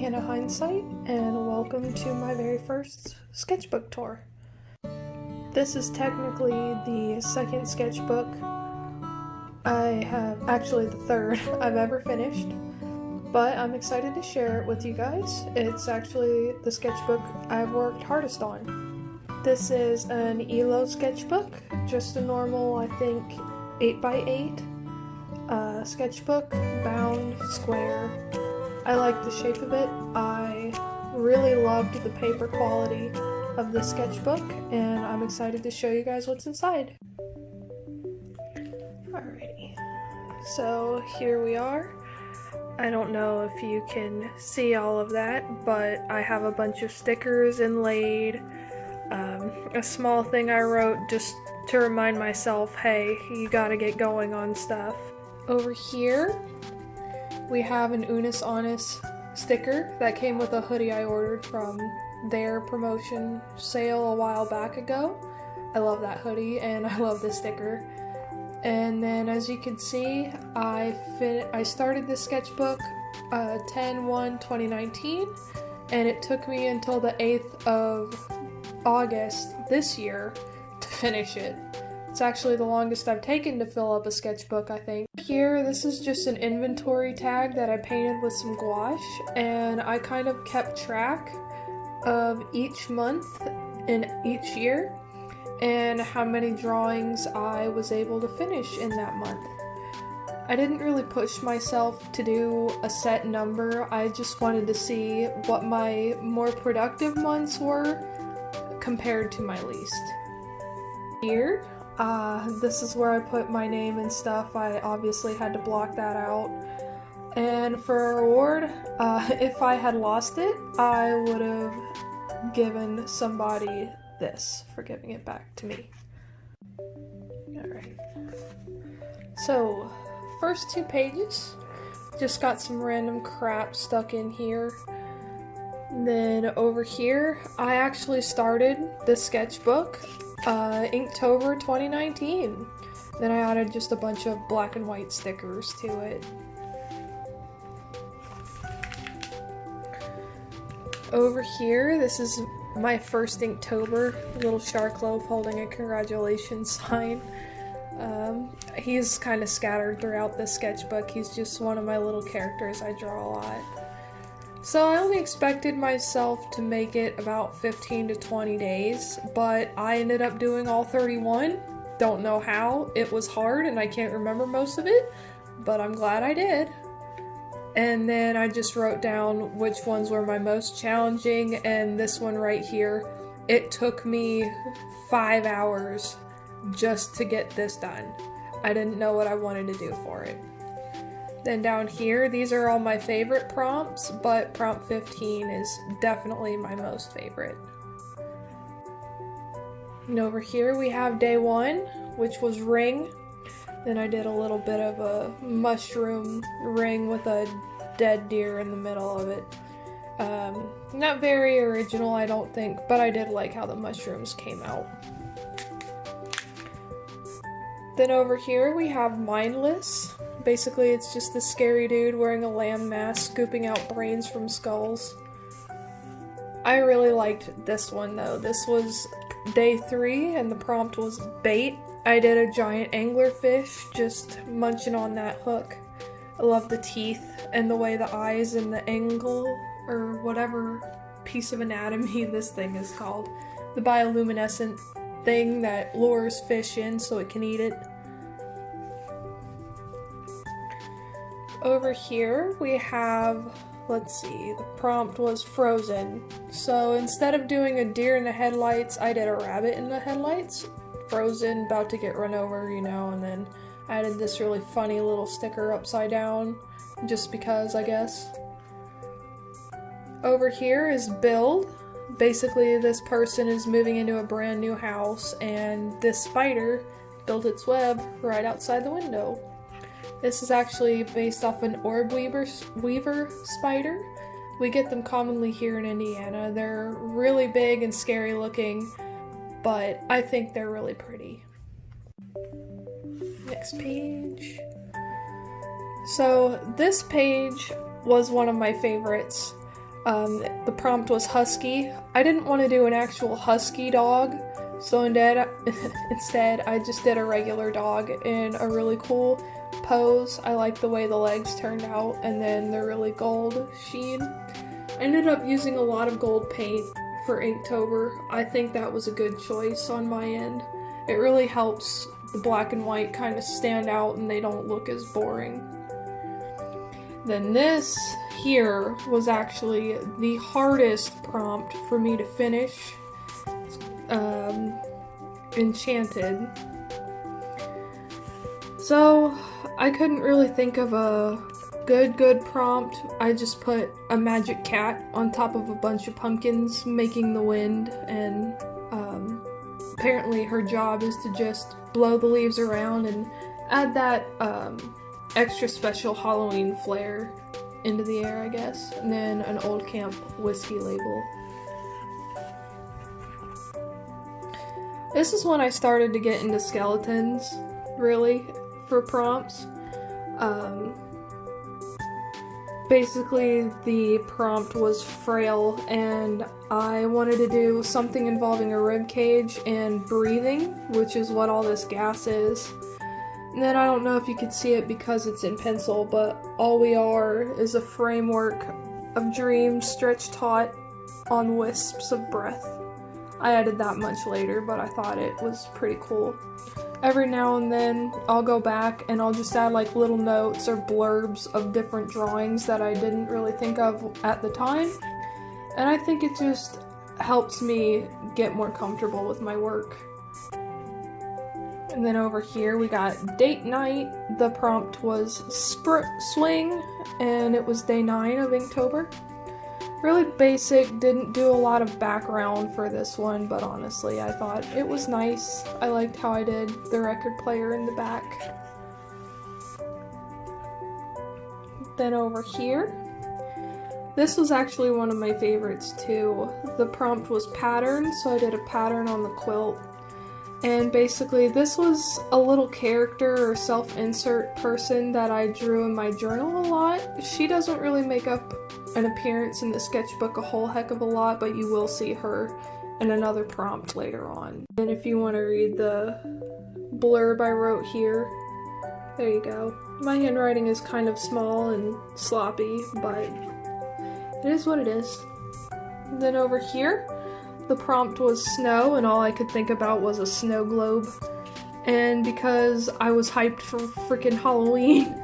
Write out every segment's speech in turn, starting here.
in a hindsight, and welcome to my very first sketchbook tour. This is technically the second sketchbook the third I've ever finished, but I'm excited to share it with you guys. It's actually the sketchbook I've worked hardest on. This is an illo sketchbook, just a normal, I think, 8x8 sketchbook, bound, square. I like the shape of it. I really loved the paper quality of the sketchbook, and I'm excited to show you guys what's inside. Alrighty, so here we are. I don't know if you can see all of that, but I have a bunch of stickers inlaid, a small thing I wrote just to remind myself, hey, you gotta get going on stuff. Over here, we have an Unis Honest sticker that came with a hoodie I ordered from their promotion sale a while back ago. I love that hoodie and I love this sticker. And then as you can see, I started this sketchbook 10/1/2019, and it took me until the 8th of August this year to finish it. It's actually the longest I've taken to fill up a sketchbook, I think. Here, this is just an inventory tag that I painted with some gouache, and I kind of kept track of each month in each year and how many drawings I was able to finish in that month. I didn't really push myself to do a set number. I just wanted to see what my more productive months were compared to my least. Here, this is where I put my name and stuff. I obviously had to block that out. And for a reward, if I had lost it, I would have given somebody this for giving it back to me. Alright. So, first 2 pages, just got some random crap stuck in here. Then over here, I actually started this sketchbook Inktober 2019. Then I added just a bunch of black and white stickers to it. Over here, this is my first Inktober, little shark loaf holding a congratulations sign. He's kind of scattered throughout this sketchbook. He's just one of my little characters I draw a lot. So I only expected myself to make it about 15 to 20 days, but I ended up doing all 31. Don't know how. It was hard and I can't remember most of it, but I'm glad I did. And then I just wrote down which ones were my most challenging, and this one right here, it took me 5 hours just to get this done. I didn't know what I wanted to do for it. Then down here, these are all my favorite prompts, but prompt 15 is definitely my most favorite. And over here we have day 1, which was ring. Then I did a little bit of a mushroom ring with a dead deer in the middle of it. Not very original, I don't think, but I did like how the mushrooms came out. Then over here we have mindless. Basically, it's just this scary dude wearing a lamb mask scooping out brains from skulls. I really liked this one though. This was day 3 and the prompt was bait. I did a giant anglerfish just munching on that hook. I love the teeth and the way the eyes and the angle, or whatever piece of anatomy this thing is called. The bioluminescent thing that lures fish in so it can eat it. Over here we have, let's see, the prompt was frozen. So instead of doing a deer in the headlights, I did a rabbit in the headlights. Frozen, about to get run over, you know, and then I added this really funny little sticker upside down, just because, I guess. Over here is build. Basically, this person is moving into a brand new house, and this spider built its web right outside the window. This is actually based off an orb weaver spider. We get them commonly here in Indiana. They're really big and scary looking, but I think they're really pretty. Next page. So this page was one of my favorites. The prompt was husky. I didn't want to do an actual husky dog, so instead I just did a regular dog in a really cool pose. I like the way the legs turned out, and then the really gold sheen. I ended up using a lot of gold paint for Inktober. I think that was a good choice on my end. It really helps the black and white kind of stand out and they don't look as boring. Then this here was actually the hardest prompt for me to finish. Enchanted. So I couldn't really think of a good prompt. I just put a magic cat on top of a bunch of pumpkins making the wind, and apparently her job is to just blow the leaves around and add that extra special Halloween flair into the air, I guess. And then an Old Camp whiskey label. This is when I started to get into skeletons, really, for prompts. Basically, the prompt was frail, and I wanted to do something involving a rib cage and breathing, which is what all this gas is. And then I don't know if you could see it because it's in pencil, but all we are is a framework of dreams stretched taut on wisps of breath. I added that much later, but I thought it was pretty cool. Every now and then, I'll go back and I'll just add like little notes or blurbs of different drawings that I didn't really think of at the time. And I think it just helps me get more comfortable with my work. And then over here we got date night. The prompt was swing, and it was day 9 of Inktober. Really basic, didn't do a lot of background for this one, but honestly I thought it was nice. I liked how I did the record player in the back. Then over here, this was actually one of my favorites too. The prompt was pattern, so I did a pattern on the quilt. And basically this was a little character or self-insert person that I drew in my journal a lot. She doesn't really make up an appearance in the sketchbook a whole heck of a lot, but you will see her in another prompt later on. And if you want to read the blurb I wrote here, there you go. My handwriting is kind of small and sloppy, but it is what it is. And then over here, the prompt was snow, and all I could think about was a snow globe. And because I was hyped for freaking Halloween,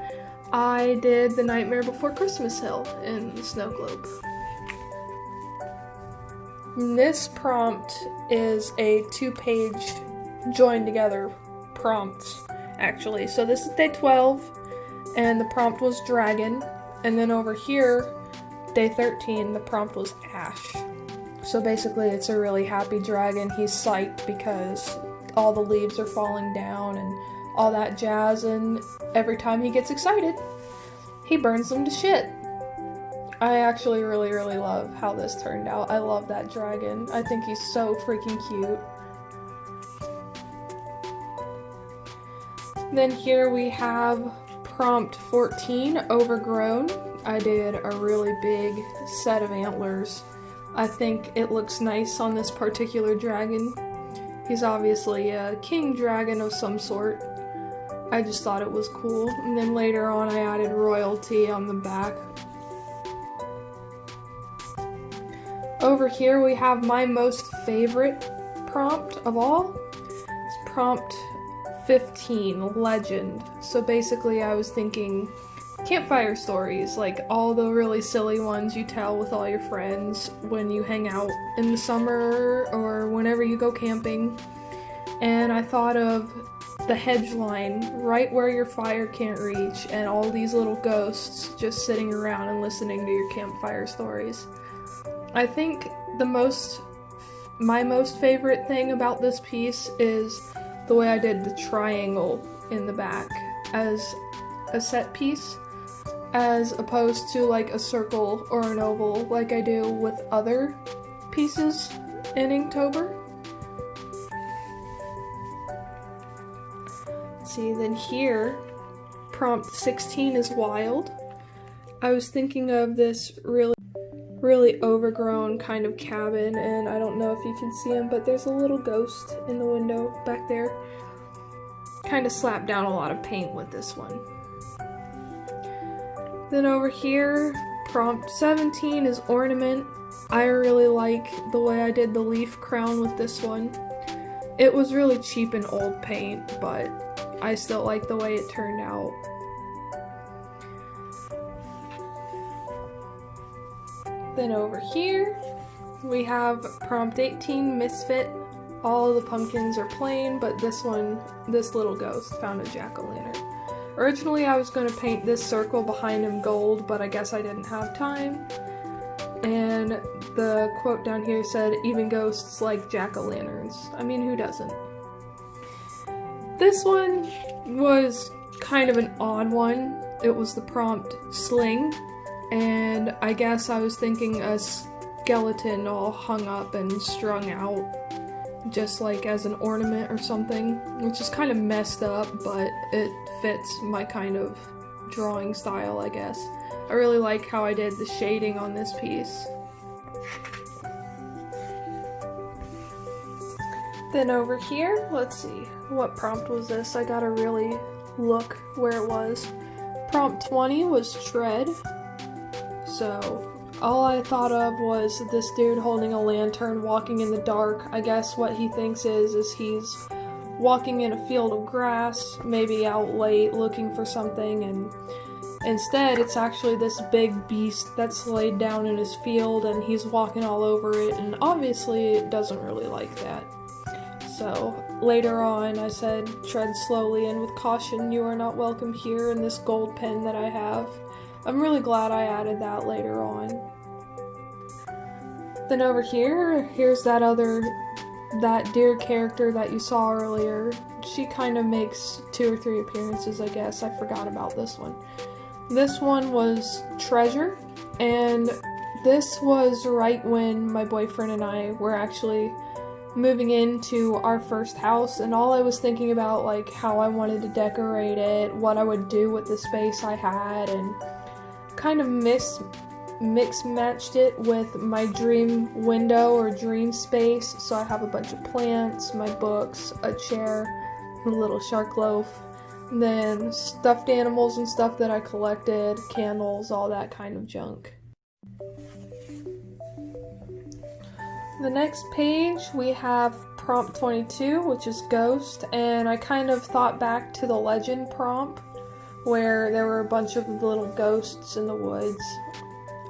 I did the Nightmare Before Christmas hill in the snow globe. And this prompt is a 2-page joined together prompt, actually. So this is day 12, and the prompt was dragon. And then over here, day 13, the prompt was ash. So basically it's a really happy dragon. He's psyched because all the leaves are falling down and all that jazz, and every time he gets excited, he burns them to shit. I actually really love how this turned out. I love that dragon. I think he's so freaking cute. Then here we have prompt 14, overgrown. I did a really big set of antlers. I think it looks nice on this particular dragon. He's obviously a king dragon of some sort. I just thought it was cool. And then later on I added royalty on the back. Over here we have my most favorite prompt of all. It's prompt 15, legend. So basically I was thinking campfire stories, like all the really silly ones you tell with all your friends when you hang out in the summer or whenever you go camping. And I thought of the hedge line right where your fire can't reach, and all these little ghosts just sitting around and listening to your campfire stories. I think my most favorite thing about this piece is the way I did the triangle in the back as a set piece, as opposed to like a circle or an oval like I do with other pieces in Inktober. Let's see, then here, prompt 16 is wild. I was thinking of this really... really overgrown kind of cabin, and I don't know if you can see him, but there's a little ghost in the window back there. Kind of slapped down a lot of paint with this one. Then over here, prompt 17 is ornament. I really like the way I did the leaf crown with this one. It was really cheap and old paint, but I still like the way it turned out. Then over here, we have prompt 18, Misfit. All of the pumpkins are plain, but this one, this little ghost found a jack-o'-lantern. Originally I was going to paint this circle behind him gold, but I guess I didn't have time. And the quote down here said, "Even ghosts like jack-o'-lanterns." I mean, who doesn't? This one was kind of an odd one. It was the prompt sling, and I guess I was thinking a skeleton all hung up and strung out, just like as an ornament or something, which is kind of messed up, but it fits my kind of drawing style, I guess. I really like how I did the shading on this piece. Then over here, let's see, what prompt was this? I gotta really look where it was. Prompt 20 was tread. So all I thought of was this dude holding a lantern walking in the dark. I guess what he thinks is he's walking in a field of grass, maybe out late looking for something, and instead it's actually this big beast that's laid down in his field and he's walking all over it, and obviously it doesn't really like that. So later on I said, "Tread slowly and with caution, you are not welcome here," in this gold pen that I have. I'm really glad I added that later on. Then over here, here's that deer character that you saw earlier. She kind of makes 2 or 3 appearances, I guess. I forgot about this one. This one was treasure, and this was right when my boyfriend and I were actually moving into our first house, and all I was thinking about, like, how I wanted to decorate it, what I would do with the space I had, and kind of mix-matched it with my dream window or dream space. So I have a bunch of plants, my books, a chair, a little shark loaf, then stuffed animals and stuff that I collected, candles, all that kind of junk. The next page we have prompt 22, which is ghost, and I kind of thought back to the legend prompt where there were a bunch of little ghosts in the woods.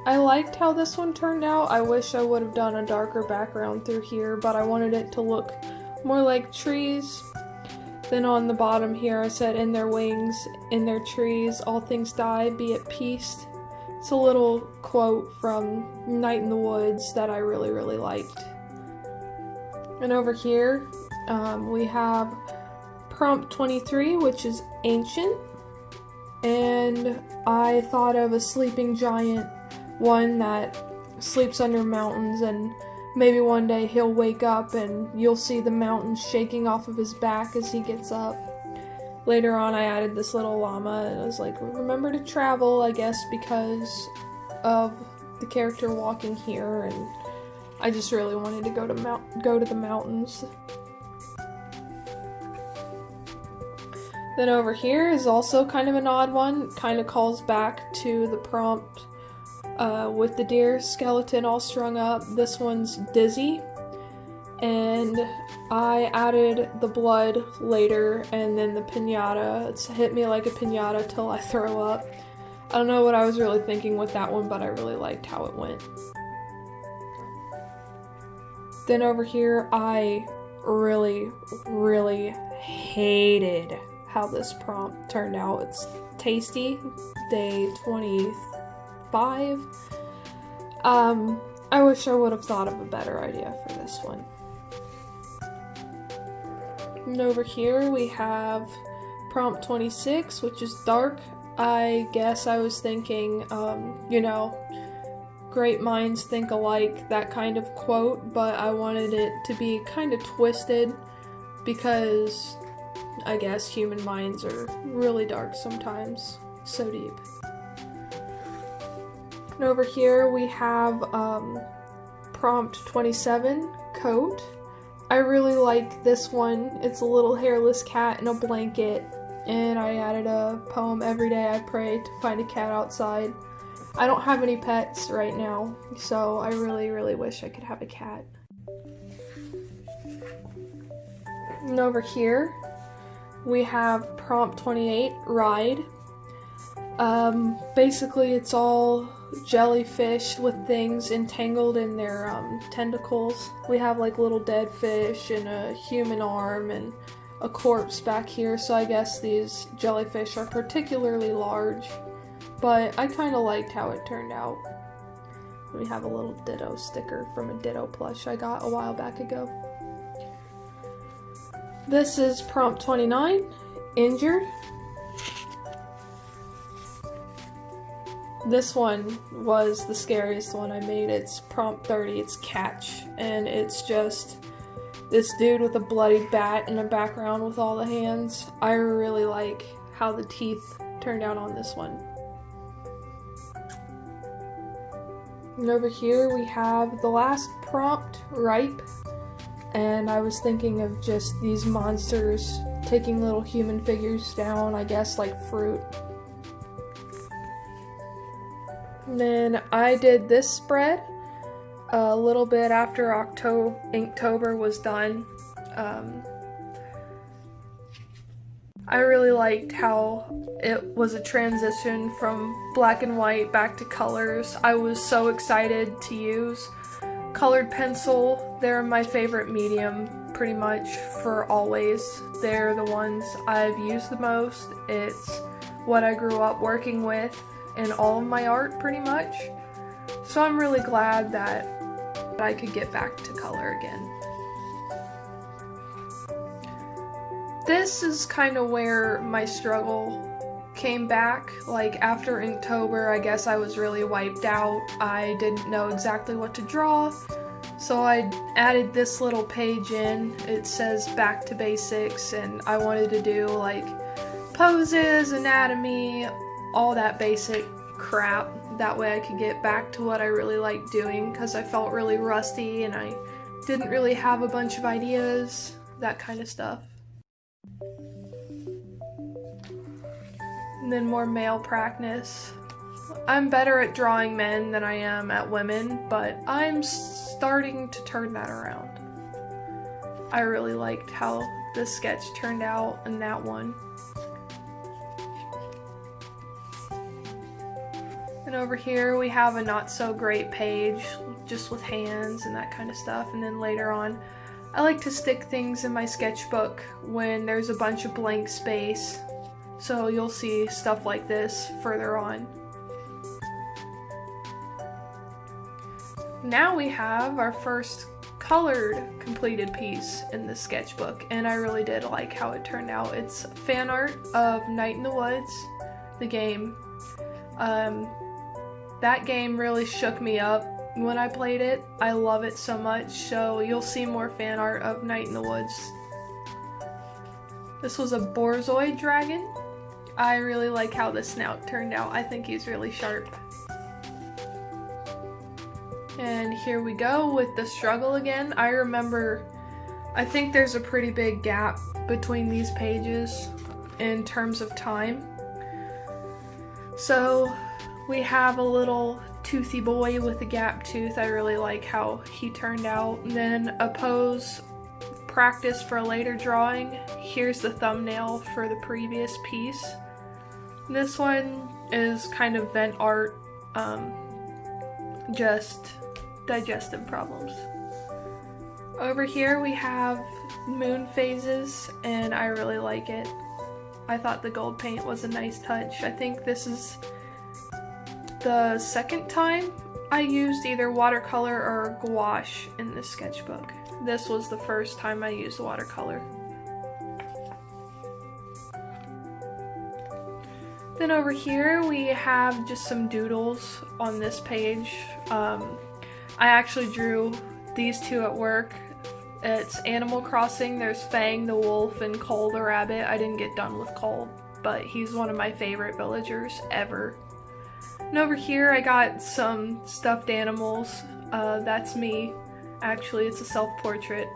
I liked how this one turned out. I wish I would have done a darker background through here, but I wanted it to look more like trees. Then on the bottom here I said, "In their wings, in their trees, all things die, be at peace." It's a little quote from Night in the Woods that I really, really liked. And over here we have prompt 23, which is ancient. And I thought of a sleeping giant, one that sleeps under mountains, and maybe one day he'll wake up and you'll see the mountains shaking off of his back as he gets up. Later on I added this little llama, and I was like, remember to travel, I guess, because of the character walking here, and I just really wanted to go to the mountains. Then over here is also kind of an odd one. Kind of calls back to the prompt with the deer skeleton all strung up. This one's dizzy, and I added the blood later, and then the piñata. It's hit me like a piñata till I throw up. I don't know what I was really thinking with that one, but I really liked how it went. Then over here, I really, really hated how this prompt turned out. It's tasty, day 25. I wish I would have thought of a better idea for this one. And over here we have prompt 26, which is dark. I guess I was thinking, you know, great minds think alike, that kind of quote, but I wanted it to be kind of twisted because I guess human minds are really dark sometimes, so deep. And And over here we have prompt 27, coat. I really like this one. It's a little hairless cat in a blanket, and I added a poem, "Every day I pray to find a cat outside." I don't have any pets right now, so I really wish I could have a cat. And over here we have prompt 28, ride. Basically it's all jellyfish with things entangled in their tentacles. We have like little dead fish and a human arm and a corpse back here, so I guess these jellyfish are particularly large, but I kind of liked how it turned out. We have a little Ditto sticker from a Ditto plush I got a while back ago. This is prompt 29, injured. This one was the scariest one I made. It's prompt 30, it's catch, and it's just this dude with a bloody bat in the background with all the hands. I really like how the teeth turned out on this one. And over here we have the last prompt, ripe, and I was thinking of just these monsters taking little human figures down, I guess like fruit. And then I did this spread a little bit after Inktober was done. I really liked how it was a transition from black and white back to colors. I was so excited to use colored pencil. They're my favorite medium pretty much for always. They're the ones I've used the most. It's what I grew up working with in all of my art pretty much. So I'm really glad that I could get back to color again. This is kind of where my struggle came back. Like after Inktober, I guess I was really wiped out. I didn't know exactly what to draw, so I added this little page in. It says back to basics, and I wanted to do like poses, anatomy, all that basic crap. That way I could get back to what I really liked doing, because I felt really rusty and I didn't really have a bunch of ideas, that kind of stuff. And then more male practice. I'm better at drawing men than I am at women, but I'm starting to turn that around. I really liked how this sketch turned out in that one. And over here we have a not so great page just with hands and that kind of stuff. And then later on, I like to stick things in my sketchbook when there's a bunch of blank space. So you'll see stuff like this further on. Now we have our first colored completed piece in the sketchbook, and I really did like how it turned out. It's fan art of Night in the Woods, the game. That game really shook me up when I played it. I love it so much, so you'll see more fan art of Night in the Woods. This was a Borzoi dragon. I really like how the snout turned out. I think he's really sharp. And here we go with the struggle again. I think there's a pretty big gap between these pages in terms of time. So we have a little toothy boy with a gap tooth. I really like how he turned out. And then a pose practice for a later drawing. Here's the thumbnail for the previous piece. This one is kind of vent art, just digestive problems. Over here we have moon phases, and I really like it. I thought the gold paint was a nice touch. I think this is the second time I used either watercolor or gouache in this sketchbook. This was the first time I used watercolor. Then over here we have just some doodles on this page. I actually drew these two at work. It's Animal Crossing. There's Fang the wolf and Cole the rabbit. I didn't get done with Cole, but he's one of my favorite villagers ever. And over here I got some stuffed animals. That's me. Actually, it's a self-portrait.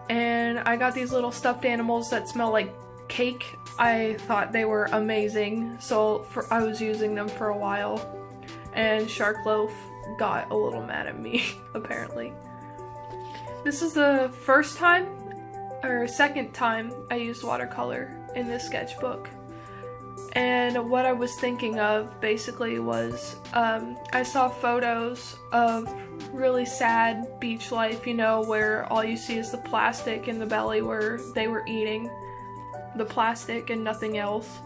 And I got these little stuffed animals that smell like cake. I thought they were amazing, so I was using them for a while. And Shark Loaf got a little mad at me, apparently. This is the first time, or second time, I used watercolor in this sketchbook. And what I was thinking of basically was, I saw photos of really sad beach life, you know, where all you see is the plastic in the belly where they were eating the plastic and nothing else.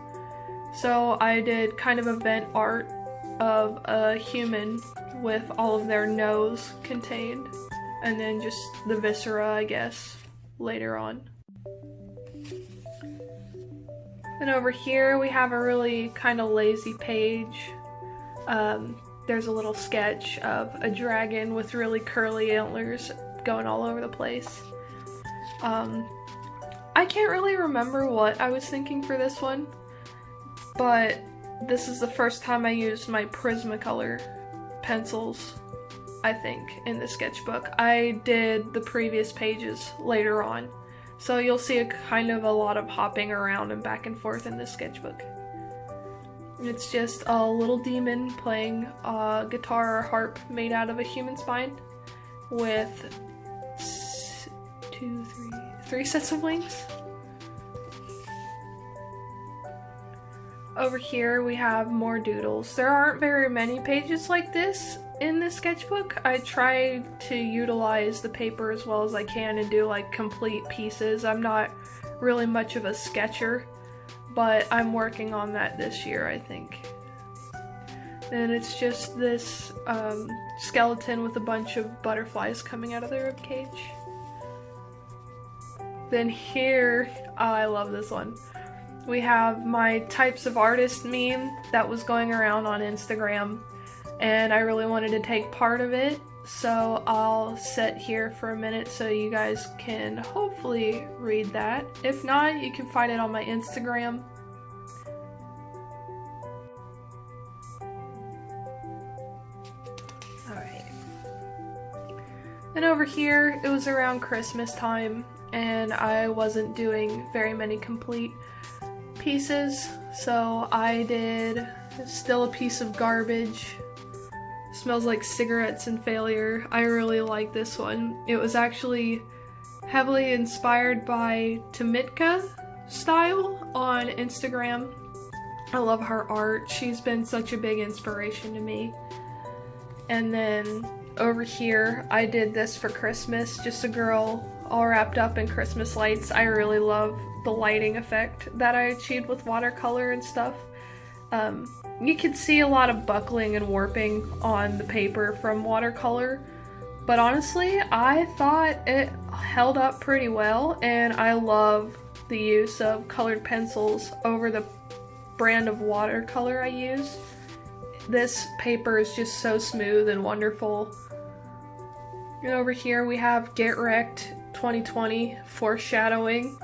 So I did kind of event art of a human with all of their nose contained, and then just the viscera, I guess, later on. And over here we have a really kind of lazy page. There's a little sketch of a dragon with really curly antlers going all over the place. I can't really remember what I was thinking for this one, but this is the first time I used my Prismacolor pencils, I think, in the sketchbook. I did the previous pages later on. So you'll see a kind of a lot of hopping around and back and forth in this sketchbook. It's just a little demon playing a guitar or harp made out of a human spine with three sets of wings. Over here we have more doodles. There aren't very many pages like this in this sketchbook. I try to utilize the paper as well as I can and do like complete pieces. I'm not really much of a sketcher, but I'm working on that this year, I think. And it's just this skeleton with a bunch of butterflies coming out of the ribcage. Then here, oh, I love this one. We have my types of artist meme that was going around on Instagram, and I really wanted to take part of it, so I'll sit here for a minute so you guys can hopefully read that. If not, you can find it on my Instagram. Alright. And over here, it was around Christmas time, and I wasn't doing very many complete pieces, so I did Still a Piece of Garbage. Smells like cigarettes and failure. I really like this one. It was actually heavily inspired by Tamitka style on Instagram. I love her art. She's been such a big inspiration to me. And then over here, I did this for Christmas, just a girl all wrapped up in Christmas lights. I really love the lighting effect that I achieved with watercolor and stuff. You can see a lot of buckling and warping on the paper from watercolor, but honestly, I thought it held up pretty well, and I love the use of colored pencils over the brand of watercolor I use. This paper is just so smooth and wonderful. And over here we have Get Wrecked 2020 foreshadowing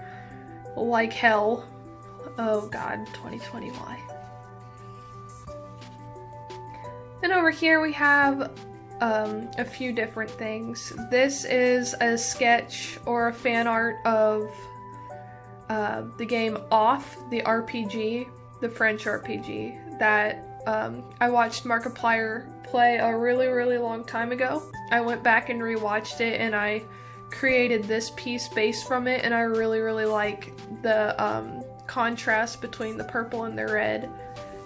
like hell. Oh god, 2020, why? And over here we have a few different things. This is a sketch or a fan art of the game Off, the RPG, the French RPG that I watched Markiplier play a really long time ago. I went back and rewatched it, and I created this piece based from it, and I really like the contrast between the purple and the red.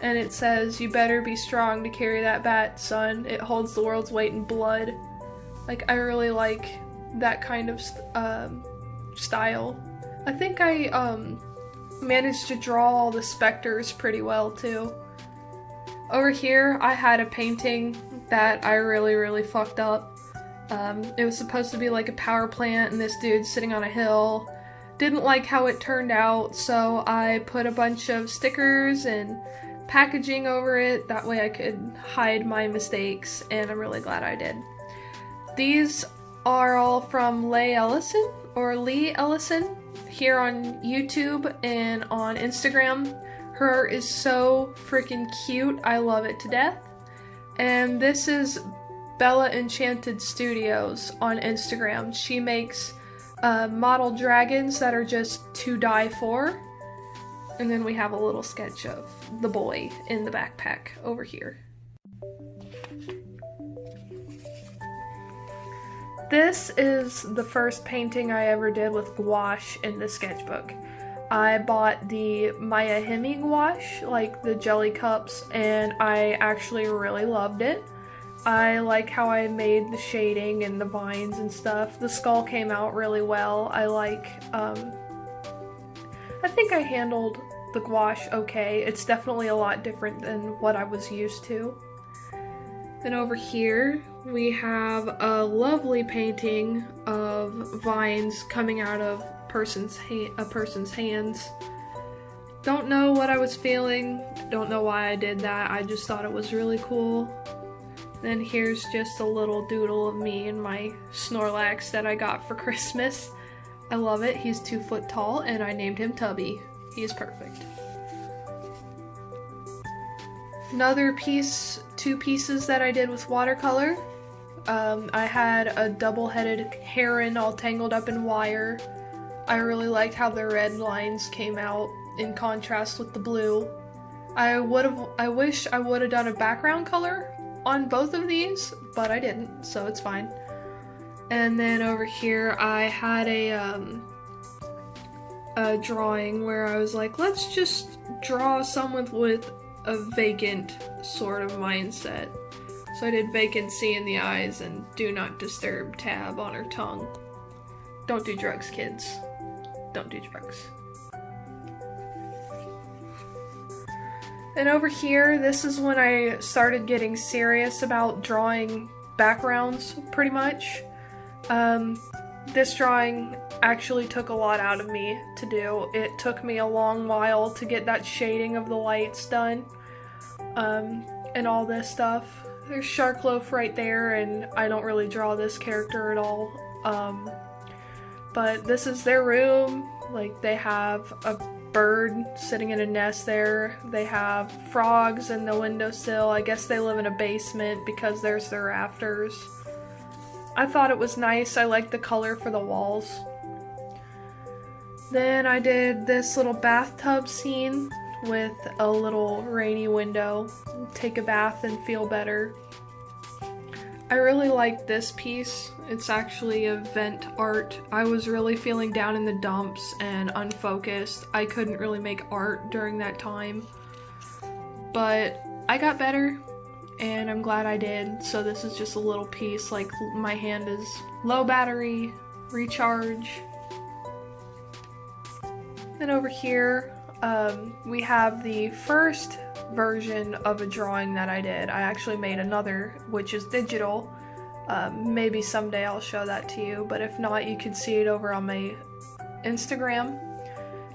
And it says, "You better be strong to carry that bat, son. It holds the world's weight in blood." Like, I really like that kind of style. I think I managed to draw all the specters pretty well too. Over here, I had a painting that I really fucked up. It was supposed to be like a power plant and this dude sitting on a hill. Didn't like how it turned out, so I put a bunch of stickers and packaging over it. That way I could hide my mistakes, and I'm really glad I did. These are all from Lee Ellison here on YouTube and on Instagram. Her art is so freaking cute. I love it to death. And this is Bella Enchanted Studios on Instagram. She makes model dragons that are just to die for. And then we have a little sketch of the boy in the backpack over here. This is the first painting I ever did with gouache in the sketchbook. I bought the Maya himi gouache, like the jelly cups, and I actually really loved it. I like how I made the shading and the vines and stuff. The skull came out really well. I think I handled the gouache okay. It's definitely a lot different than what I was used to. Then over here, we have a lovely painting of vines coming out of a person's hands. Don't know what I was feeling, don't know why I did that, I just thought it was really cool. Then here's just a little doodle of me and my Snorlax that I got for Christmas. I love it, he's 2 foot tall and I named him Tubby. He is perfect. Another piece, 2 pieces that I did with watercolor. I had a double-headed heron all tangled up in wire. I really liked how the red lines came out in contrast with the blue. I wish I would have done a background color on both of these, but I didn't, so it's fine. And then over here I had a drawing where I was like, let's just draw someone with a vacant sort of mindset. So I did vacancy in the eyes and do not disturb tab on her tongue. Don't do drugs, kids. Don't do drugs. And over here, this is when I started getting serious about drawing backgrounds, pretty much. This drawing actually took a lot out of me to do. It took me a long while to get that shading of the lights done, and all this stuff. There's Sharkloaf right there, and I don't really draw this character at all. But this is their room. Like, they have a bird sitting in a nest there. They have frogs in the windowsill. I guess they live in a basement because there's their rafters. I thought it was nice. I liked the color for the walls. Then I did this little bathtub scene with a little rainy window. Take a bath and feel better. I really like this piece. It's actually a vent art. I was really feeling down in the dumps and unfocused. I couldn't really make art during that time. But I got better, and I'm glad I did. So this is just a little piece, like my hand is low battery, recharge. And over here, we have the first version of a drawing that I did. I actually made another, which is digital. Maybe someday I'll show that to you, but if not, you can see it over on my Instagram.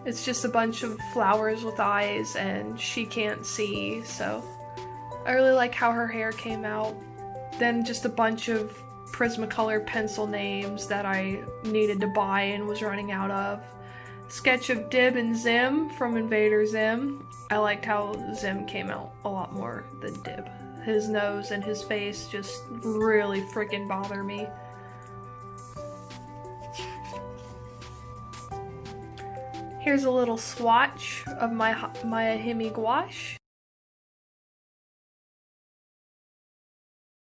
It's just a bunch of flowers with eyes, and she can't see, so I really like how her hair came out. Then just a bunch of Prismacolor pencil names that I needed to buy and was running out of. Sketch of Dib and Zim from Invader Zim. I liked how Zim came out a lot more than Dib. His nose and his face just really freaking bother me. Here's a little swatch of my himi gouache.